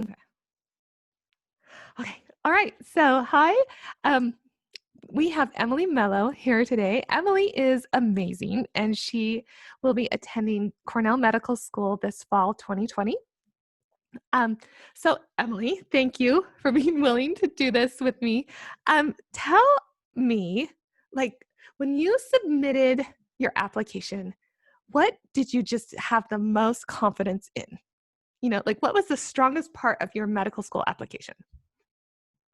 Okay. Okay. All right. So, hi. Um, we have Emily Mello here today. Emily is amazing, and she will be attending Cornell Medical School this fall 2020. Um, so, Emily, thank you for being willing to do this with me. Tell me, like, when you submitted your application, what did you just have the most confidence in? Like, what was the strongest part of your medical school application?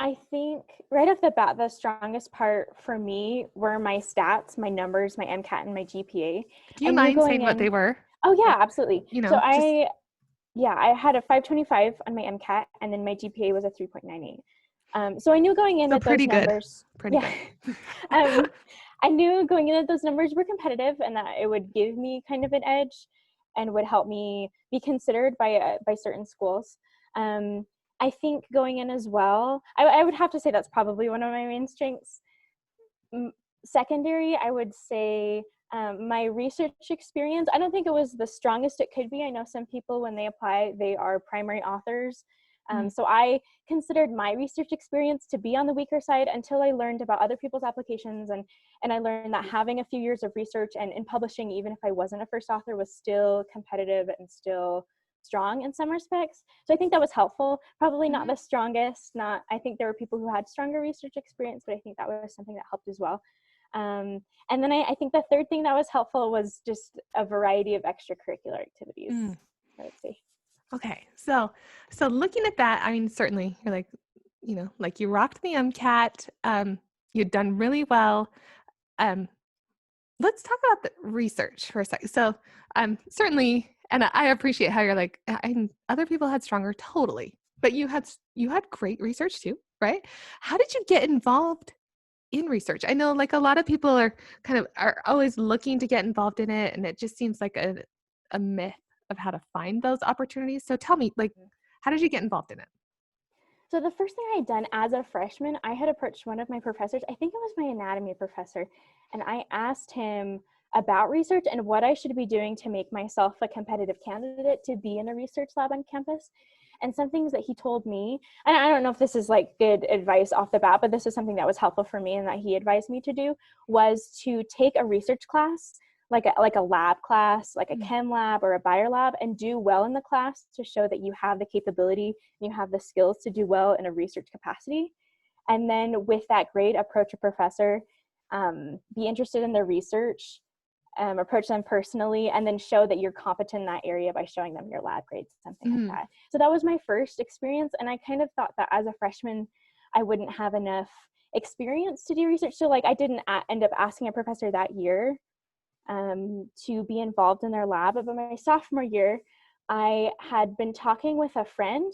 I think right off the bat, the strongest part for me were my stats, my numbers, my MCAT, and my GPA. Do you I knew mind going saying what in, they were? oh yeah, Like, absolutely. So just I had a 525 on my MCAT, and then my GPA was a 3.98. So I knew going in so that those pretty good. numbers, Pretty yeah, good. um, I knew going in that those numbers were competitive, and that it would give me kind of an edge, and would help me be considered by certain schools. Um, I think going in as well, I would have to say that's probably one of my main strengths. Secondary, I would say my research experience. I don't think it was the strongest it could be. I know some people, when they apply, they are primary authors. Mm, So I considered my research experience to be on the weaker side until I learned about other people's applications, and I learned that having a few years of research and in publishing, even if I wasn't a first author, was still competitive and still strong in some respects. So I think that was helpful. Probably not mhm. the strongest. Not I think there were people who had stronger research experience, but I think that was something that helped as well. And then I think the third thing that was helpful was just a variety of extracurricular activities, Mm. I would say. Okay. So looking at that, I mean, certainly you're like, like you rocked the MCAT. You'd done really well. Um, let's talk about the research for a second. So, certainly, and I appreciate how you're like, other people had stronger, totally, but you had great research too, right? How did you get involved in research? I know, like, a lot of people are always looking to get involved in it, and it just seems like a myth of how to find those opportunities. So tell me, like, how did you get involved in it? So the first thing I had done as a freshman, I had approached one of my professors. I think it was my anatomy professor, and I asked him about research and what I should be doing to make myself a competitive candidate to be in a research lab on campus. And some things that he told me, and I don't know if this is like good advice off the bat, but this is something that was helpful for me and that he advised me to do, was to take a research class, like a lab class, like a Mm, chem lab or a bio lab, and do well in the class to show that you have the capability, you have the skills to do well in a research capacity. And then with that grade, approach a professor, be interested in their research, approach them personally, and then show that you're competent in that area by showing them your lab grades, something like mm, that. So that was my first experience. And I kind of thought that as a freshman, I wouldn't have enough experience to do research. So like I didn't end up asking a professor that year to be involved in their lab. But my sophomore year, I had been talking with a friend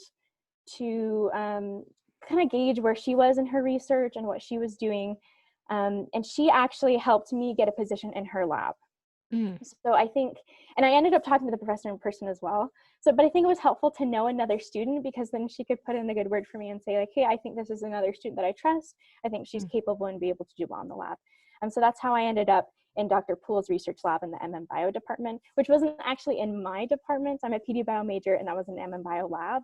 to kind of gauge where she was in her research and what she was doing. And she actually helped me get a position in her lab. mm, So I think, and I ended up talking to the professor in person as well. So, but I think it was helpful to know another student, because then she could put in a good word for me and say like, hey, I think this is another student that I trust. I think she's mm. capable and be able to do well in the lab. And so that's how I ended up in Dr. Poole's research lab in the MM Bio department, which wasn't actually in my department. I'm a PD Bio major, and that was an MM Bio lab.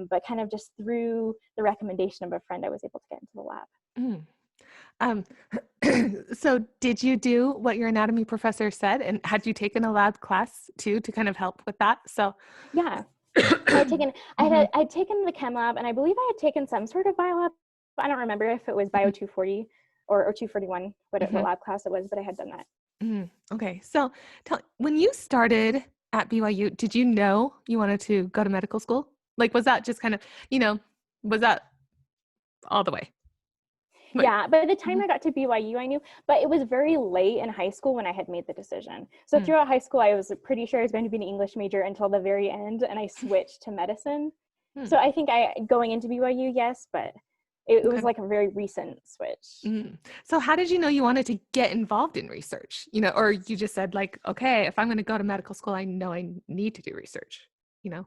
But kind of just through the recommendation of a friend, I was able to get into the lab. Mm. Um, so did you do what your anatomy professor said? And had you taken a lab class too to kind of help with that? So, Yeah. So I'd taken mhm, I'd taken the chem lab, and I believe I had taken some sort of bio lab. I don't remember if it was bio mhm, 240 or 241, what mhm, lab class it was, but I had done that. mhm. Okay. So when you started at BYU, did you know you wanted to go to medical school? Like, was that just kind of, you know, was that all the way? Like, Yeah, by the time mhm, I got to BYU, I knew, but it was very late in high school when I had made the decision. So mm, throughout high school, I was pretty sure I was going to be an English major until the very end, and I switched to medicine. mm, So I think I going into BYU, yes, but it was okay. like a very recent switch. Mm. So how did you know you wanted to get involved in research? Or you just said like, okay, if I'm going to go to medical school, I know I need to do research, you know?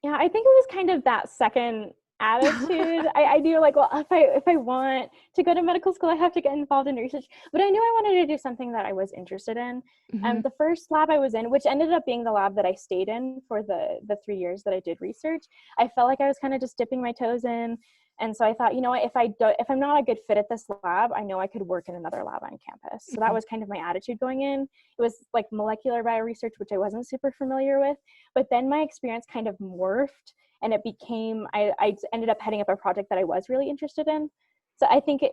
Yeah, I think it was kind of that second attitude. I do like, well, if I want to go to medical school, I have to get involved in research. But I knew I wanted to do something that I was interested in. Mhm. The first lab I was in, which ended up being the lab that I stayed in for the 3 years that I did research, I felt like I was kind of just dipping my toes in. And so I thought, you know what, if I'm not a good fit at this lab, I know I could work in another lab on campus. So that Mhm. was kind of my attitude going in. It was like molecular bioresearch, which I wasn't super familiar with. But then my experience kind of morphed, and it became, I ended up heading up a project that I was really interested in. So I think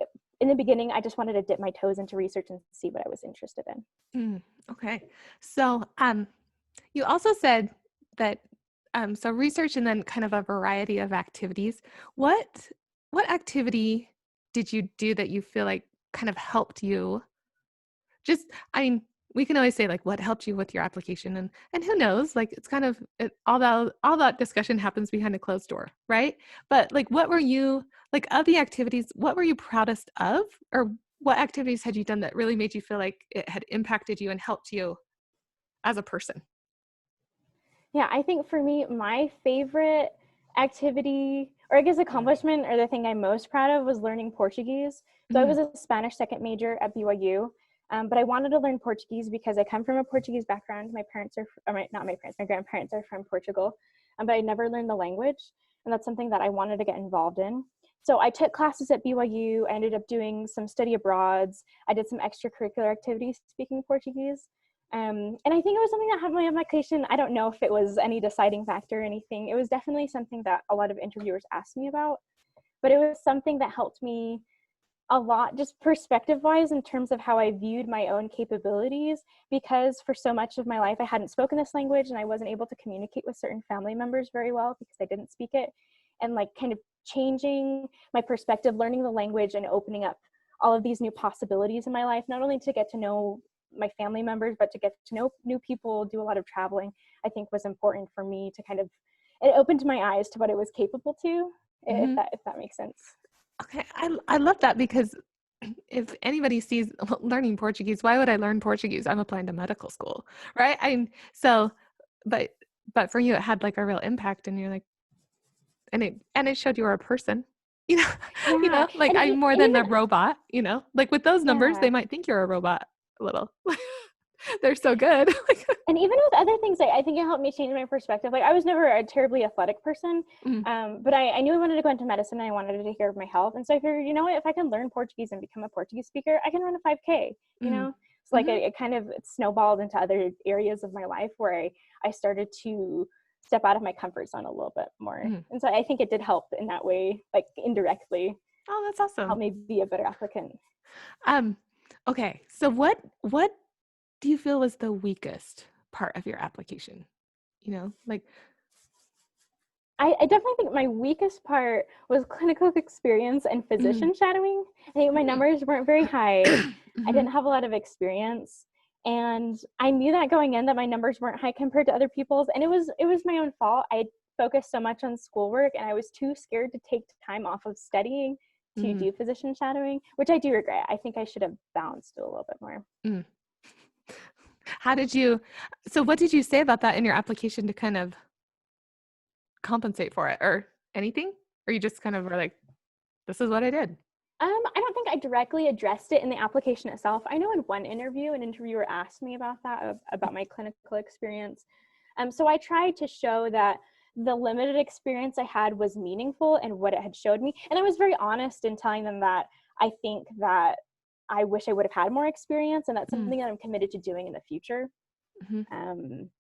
in the beginning, I just wanted to dip my toes into research and see what I was interested in. Okay. So, you also said that, so research and then kind of a variety of activities. What what activity did you do that you feel like kind of helped you? Just, I mean, we can always say like what helped you with your application, and who knows, like it's kind of all that discussion happens behind a closed door, right? But like what were you like of the activities, what were you proudest of? Or what activities had you done that really made you feel like it had impacted you and helped you as a person? Yeah, I think for me, my favorite activity, or I guess accomplishment, or the thing I'm most proud of was learning Portuguese. So I Mm, was a Spanish second major at BYU, but I wanted to learn Portuguese because I come from a Portuguese background. My parents are, not my parents, my grandparents are from Portugal, but I never learned the language. And that's something that I wanted to get involved in. So I took classes at BYU. I ended up doing some study abroads. I did some extracurricular activities speaking Portuguese. And I think it was something that had my application. I don't know if it was any deciding factor or anything. It was definitely something that a lot of interviewers asked me about, but it was something that helped me a lot, just perspective wise, in terms of how I viewed my own capabilities. Because for so much of my life, I hadn't spoken this language and I wasn't able to communicate with certain family members very well because I didn't speak it. And like kind of changing my perspective, learning the language and opening up all of these new possibilities in my life, not only to get to know my family members, but to get to know new people, do a lot of traveling, I think was important for me to kind of, it opened my eyes to what it was capable to, mhm. if that makes sense. Okay, I love that because if anybody sees learning Portuguese, why would I learn Portuguese? I'm applying to medical school, right? So, but but for you, it had like a real impact, and you're like, and it showed you were a person, you know, Yeah, like and I'm more and than even a robot, like with those numbers, yeah, they might think you're a robot a little. They're so good. and even with other things, I think it helped me change my perspective. Like I was never a terribly athletic person, Mm, but I knew I wanted to go into medicine and I wanted to take care of my health. And so I figured, you know what, if I can learn Portuguese and become a Portuguese speaker, I can run a 5K. You mm, know, it's like mhm, it snowballed into other areas of my life where I started to step out of my comfort zone a little bit more. mm. And so I think it did help in that way, like indirectly, Oh, that's awesome. help me be a better applicant. Um, okay, so what do you feel was the weakest part of your application? Like, I definitely think my weakest part was clinical experience and mm, physician shadowing. I think my mm, numbers weren't very high. I mhm, didn't have a lot of experience. And I knew that going in that my numbers weren't high compared to other people's. And it was my own fault. I focused so much on schoolwork and I was too scared to take time off of studying to mm, do physician shadowing, which I do regret. I think I should have balanced it a little bit more. mm. How did you so what did you say about that in your application to kind of compensate for it or anything? Or you just kind of were like, this is what I did? I don't think I directly addressed it in the application itself. I know in one interview, an interviewer asked me about that, about my clinical experience. So I tried to show that the limited experience I had was meaningful and what it had showed me. And I was very honest in telling them that I think that I wish I would have had more experience, and that's Mm, something that I'm committed to doing in the future. mhm, Um,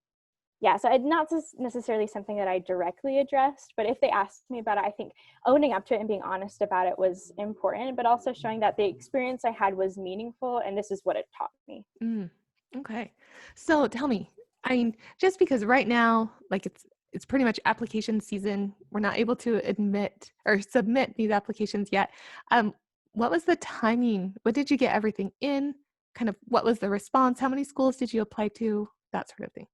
yeah, so it's not necessarily something that I directly addressed, but if they asked me about it, I think owning up to it and being honest about it was important, but also showing that the experience I had was meaningful and this is what it taught me. mm. Okay. So tell me, I mean, just because right now, like it's pretty much application season, we're not able to admit or submit these applications yet. Um, what was the timing? What did you get everything in? Kind of what was the response? How many schools did you apply to? That sort of thing.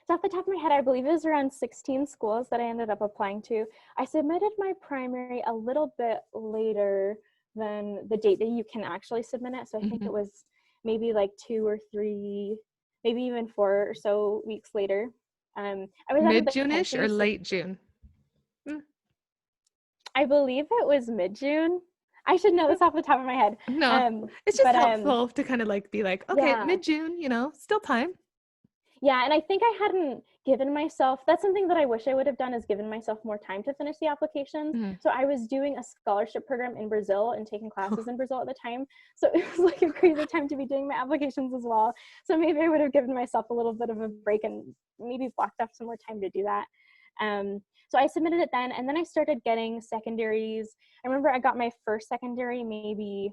So off the top of my head, I believe it was around 16 schools that I ended up applying to. I submitted my primary a little bit later than the date that you can actually submit it. So I think Hmm. it was maybe like 2 or 3, maybe even 4 or so weeks later. I was out of Mid the June-ish or country, so late June? I believe it was mid-June. I should know this off the top of my head. No, it's just But helpful to kind of like be like, okay, yeah. mid-June, still time. Yeah, and I think I hadn't given myself, that's something that I wish I would have done, is given myself more time to finish the applications. Mm. So I was doing a scholarship program in Brazil and taking classes in Brazil at the time. So it was like a crazy time to be doing my applications as well. So maybe I would have given myself a little bit of a break and maybe blocked off some more time to do that. So I submitted it then, and then I started getting secondaries. I remember I got my first secondary maybe,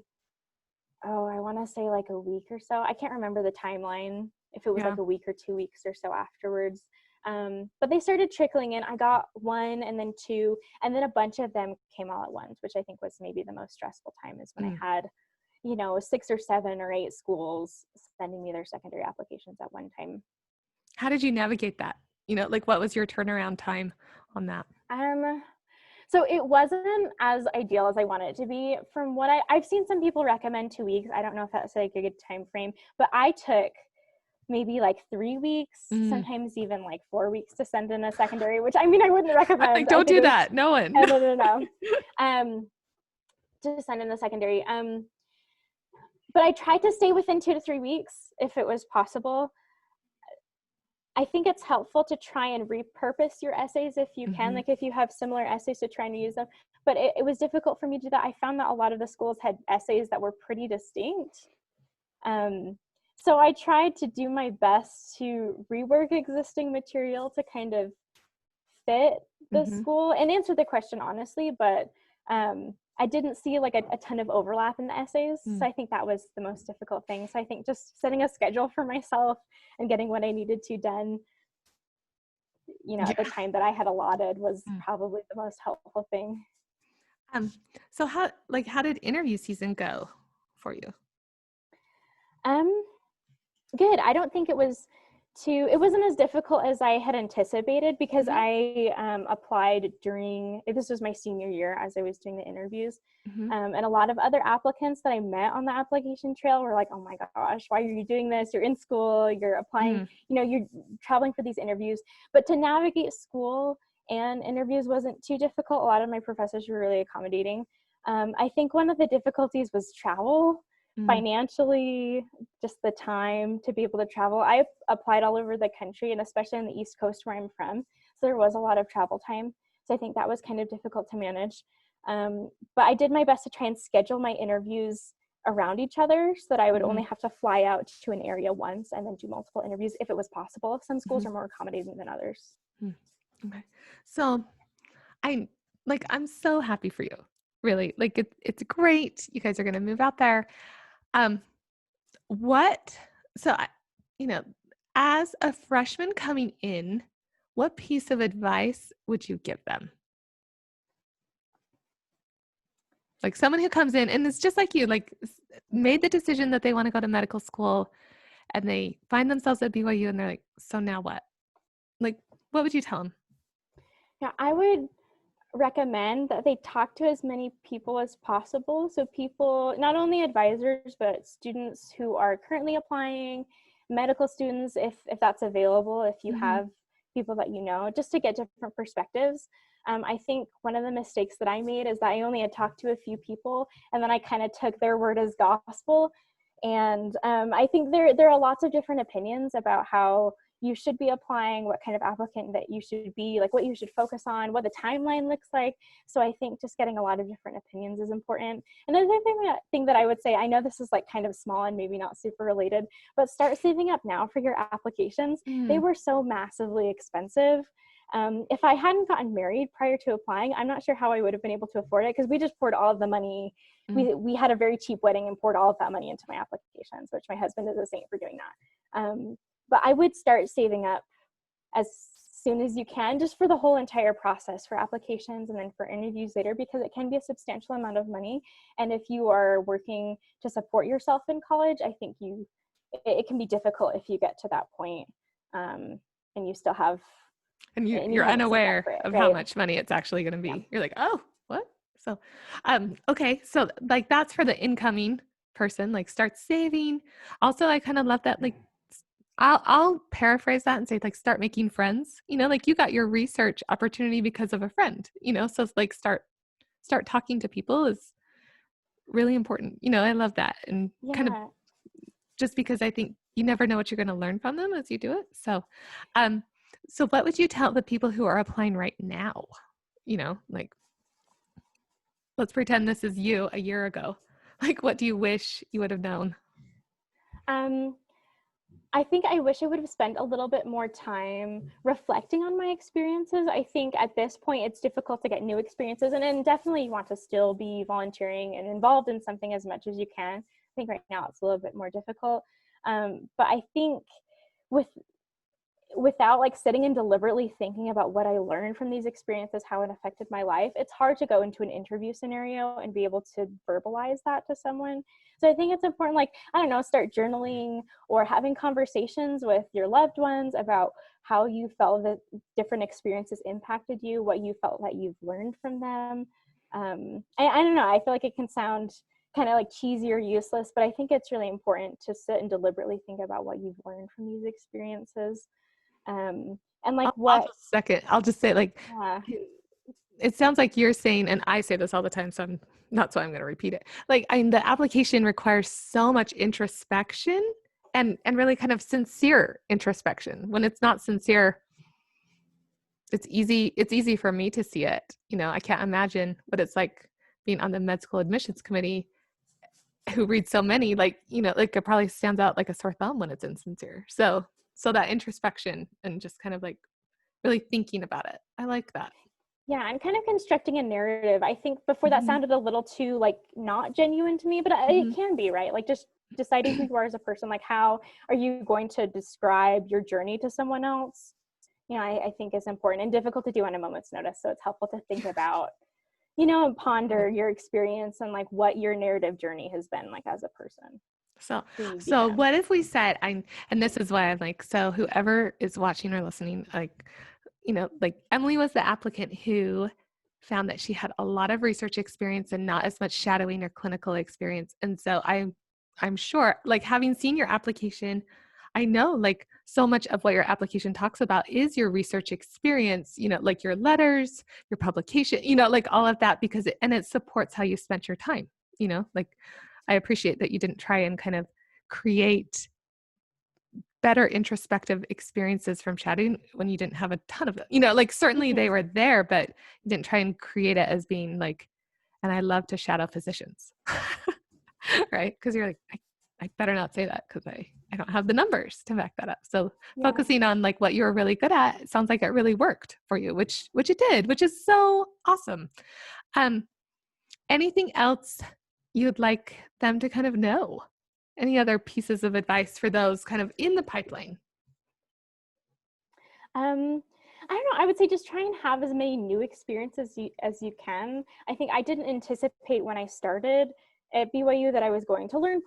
I want to say like a week or so. I can't remember the timeline, if it was Yeah. like a week or 2 weeks or so afterwards. But they started trickling in. I got one and then two, and then a bunch of them came all at once, which I think was maybe the most stressful time, is when I had, 6 or 7 or 8 schools sending me their secondary applications at one time. How did you navigate that? Like what was your turnaround time on that? So it wasn't as ideal as I wanted it to be. From what I've seen some people recommend 2 weeks. I don't know if that's like a good time frame, but I took maybe like 3 weeks, Mm. sometimes even like 4 weeks to send in a secondary, which I mean, I wouldn't recommend. Like, don't I think do it was, that. No one. no. To send in the secondary. But I tried to stay within 2 to 3 weeks if it was possible. I think it's helpful to try and repurpose your essays if you can, like if you have similar essays, to try and use them. But it was difficult for me to do that. I found that a lot of the schools had essays that were pretty distinct. So I tried to do my best to rework existing material to kind of fit the school and answer the question honestly, but I didn't see like a ton of overlap in the essays. So I think that was the most difficult thing. So I think just setting a schedule for myself and getting what I needed to done, at the time that I had allotted, was probably the most helpful thing. So how did interview season go for you? Good. I don't think it wasn't as difficult as I had anticipated, because I applied this was my senior year as I was doing the interviews. And a lot of other applicants that I met on the application trail were like, oh my gosh, why are you doing this? You're in school, you're applying, you're traveling for these interviews. But to navigate school and interviews wasn't too difficult. A lot of my professors were really accommodating. I think one of the difficulties was travel. Financially, just the time to be able to travel. I applied all over the country, and especially on the East Coast where I'm from, so there was a lot of travel time. So I think that was kind of difficult to manage. But I did my best to try and schedule my interviews around each other so that I would only have to fly out to an area once and then do multiple interviews if it was possible. Some schools are more accommodating than others. Okay. So I'm so happy for you. Really. Like it's great. You guys are going to move out there. So as a freshman coming in, what piece of advice would you give them? Like someone who comes in and it's just like you, like made the decision that they want to go to medical school and they find themselves at BYU and they're like, so now what? Like, what would you tell them? Yeah, I would recommend that they talk to as many people as possible. So people, not only advisors, but students who are currently applying, medical students, if that's available, if you have people that just to get different perspectives. I think one of the mistakes that I made is that I only had talked to a few people, and then I kind of took their word as gospel. And I think there are lots of different opinions about how you should be applying, what kind of applicant that you should be, like what you should focus on, what the timeline looks like. So I think just getting a lot of different opinions is important. Another thing that I would say, I know this is like kind of small and maybe not super related, but start saving up now for your applications. They were so massively expensive. If I hadn't gotten married prior to applying, I'm not sure how I would have been able to afford it, because we just poured all of the money. We had a very cheap wedding and poured all of that money into my applications, which my husband is a saint for doing that. But I would start saving up as soon as you can, just for the whole entire process, for applications and then for interviews later, because it can be a substantial amount of money. And if you are working to support yourself in college, I think it can be difficult if you get to that point, and you still have, and you're haven't saved up unaware for it, of right? how much money it's actually going to be. Yeah. You're like, oh, what? So, okay. So like that's for the incoming person, like start saving. Also, I kind of love that, like, I'll paraphrase that and say, like, start making friends, like you got your research opportunity because of a friend, so it's like start start talking to people is really important. I love that. And kind of Yeah. just because I think you never know what you're going to learn from them as you do it. So what would you tell the people who are applying right now? Like, let's pretend this is you a year ago. Like, what do you wish you would have known? Um, I think I wish I would have spent a little bit more time reflecting on my experiences. I think at this point it's difficult to get new experiences, and definitely you want to still be volunteering and involved in something as much as you can. I think right now it's a little bit more difficult. But I think with without like sitting and deliberately thinking about what I learned from these experiences, how it affected my life, it's hard to go into an interview scenario and be able to verbalize that to someone. So I think it's important, like, I don't know, start journaling or having conversations with your loved ones about how you felt that different experiences impacted you, what you felt that you've learned from them. I don't know, I feel like it can sound kind of like cheesy or useless, but I think it's really important to sit and deliberately think about what you've learned from these experiences. And like I'll what, just second. I'll just say, like, yeah. it sounds like you're saying, and I say this all the time, so I'm going to repeat it. Like, the application requires so much introspection and really kind of sincere introspection. When it's not sincere, it's easy for me to see it. I can't imagine what it's like being on the med school admissions committee who reads so many, like, like it probably stands out like a sore thumb when it's insincere. So that introspection and just kind of like really thinking about it. I like that. Yeah, I'm kind of constructing a narrative. I think before that Mm-hmm. sounded a little too like not genuine to me, but it can be, right? Like just deciding who you are as a person, like how are you going to describe your journey to someone else? I think is important and difficult to do on a moment's notice. So it's helpful to think about, and ponder your experience and like what your narrative journey has been like as a person, So, who you've so become. what if we said, and this is why I'm like, so whoever is watching or listening, like, like Emily was the applicant who found that she had a lot of research experience and not as much shadowing or clinical experience. And so I'm sure, like, having seen your application, I know like so much of what your application talks about is your research experience, like your letters, your publication, like all of that, because it supports how you spent your time, like I appreciate that you didn't try and kind of create better introspective experiences from chatting when you didn't have a ton of them. Like certainly they were there, but you didn't try and create it as being like, and I love to shadow physicians, right? Because you're like, I better not say that because I don't have the numbers to back that up. So Yeah. focusing on like what you were really good at, it sounds like it really worked for you, which it did, which is so awesome. Anything else you'd like them to kind of know? Any other pieces of advice for those kind of in the pipeline? Um, I don't know. I would say just try and have as many new experiences as you can. I think I didn't anticipate when I started at BYU that I was going to learn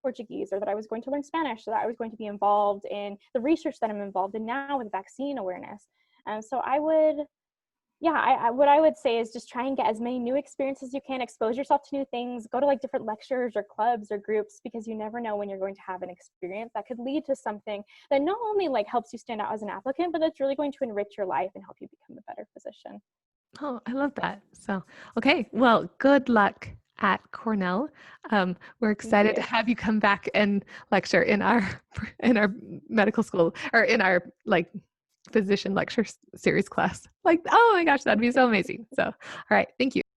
Portuguese or that I was going to learn Spanish, or that I was going to be involved in the research that I'm involved in now with vaccine awareness. So I would, yeah, what I would say is just try and get as many new experiences as you can, expose yourself to new things, go to like different lectures or clubs or groups, because you never know when you're going to have an experience that could lead to something that not only like helps you stand out as an applicant, but that's really going to enrich your life and help you become a better physician. Oh, I love that. So, okay. Well, good luck at Cornell. We're Thank excited to you. have you come back and lecture in our medical school or in our like physician lecture series class. Like, oh my gosh, that'd be so amazing. So, all right. Thank you.